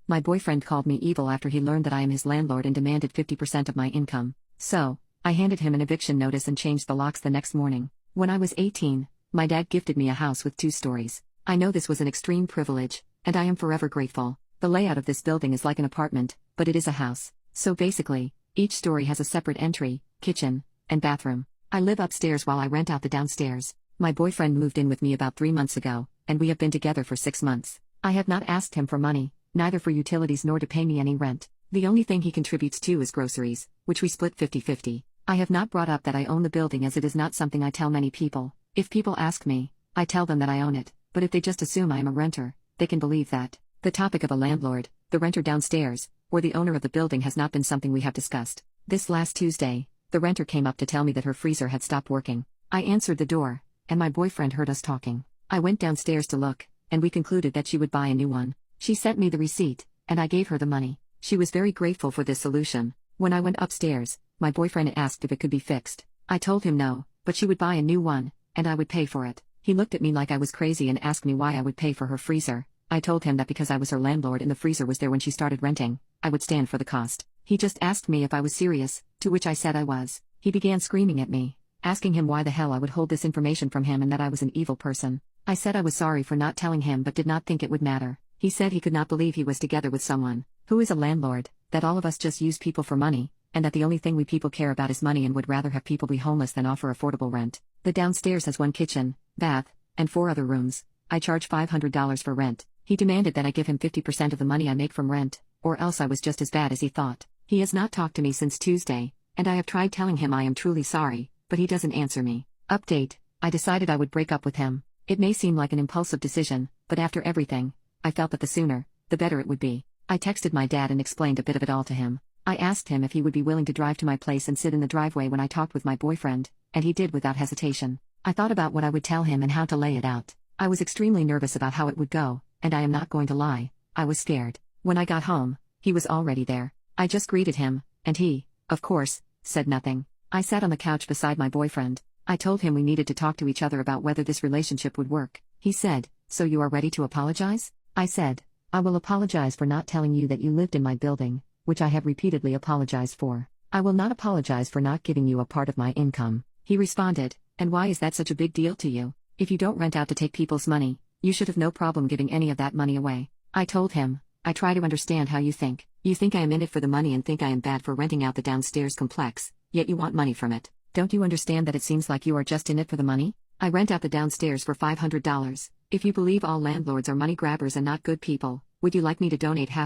My boyfriend called me evil after he learned that I am his landlord and demanded 50% of my income. So, I handed him an eviction notice and changed the locks the next morning. When I was 18, my dad gifted me a house with 2 stories. I know this was an extreme privilege, and I am forever grateful. The layout of this building is like an apartment, but it is a house. So basically, each story has a separate entry, kitchen, and bathroom. I live upstairs while I rent out the downstairs. My boyfriend moved in with me about 3 months ago, and we have been together for 6 months. I have not asked him for money, neither for utilities nor to pay me any rent. The only thing he contributes to is groceries, which we split 50-50. I have not brought up that I own the building as it is not something I tell many people. If people ask me, I tell them that I own it, but if they just assume I am a renter, they can believe that. The topic of a landlord, the renter downstairs, or the owner of the building has not been something we have discussed. This last Tuesday, the renter came up to tell me that her freezer had stopped working. I answered the door, and my boyfriend heard us talking. I went downstairs to look, and we concluded that she would buy a new one. She sent me the receipt, and I gave her the money. She was very grateful for this solution. When I went upstairs, my boyfriend asked if it could be fixed. I told him no, but she would buy a new one, and I would pay for it. He looked at me like I was crazy and asked me why I would pay for her freezer. I told him that because I was her landlord and the freezer was there when she started renting, I would stand for the cost. He just asked me if I was serious, to which I said I was. He began screaming at me, asking him why the hell I would hold this information from him and that I was an evil person. I said I was sorry for not telling him but did not think it would matter. He said he could not believe he was together with someone who is a landlord, that all of us just use people for money, and that the only thing we people care about is money and would rather have people be homeless than offer affordable rent. The downstairs has 1 kitchen, bath, and 4 other rooms. I charge $500 for rent. He demanded that I give him 50% of the money I make from rent, or else I was just as bad as he thought. He has not talked to me since Tuesday, and I have tried telling him I am truly sorry, but he doesn't answer me. Update: I decided I would break up with him. It may seem like an impulsive decision, but after everything, I felt that the sooner, the better it would be. I texted my dad and explained a bit of it all to him. I asked him if he would be willing to drive to my place and sit in the driveway when I talked with my boyfriend, and he did without hesitation. I thought about what I would tell him and how to lay it out. I was extremely nervous about how it would go, and I am not going to lie, I was scared. When I got home, he was already there. I just greeted him, and he, of course, said nothing. I sat on the couch beside my boyfriend. I told him we needed to talk to each other about whether this relationship would work. He said, "So you are ready to apologize?" I said, "I will apologize for not telling you that you lived in my building, which I have repeatedly apologized for. I will not apologize for not giving you a part of my income." He responded, "And why is that such a big deal to you? If you don't rent out to take people's money, you should have no problem giving any of that money away." I told him, "I try to understand how you think. You think I am in it for the money and think I am bad for renting out the downstairs complex, yet you want money from it. Don't you understand that it seems like you are just in it for the money? I rent out the downstairs for $500. If you believe all landlords are money grabbers and not good people, would you like me to donate half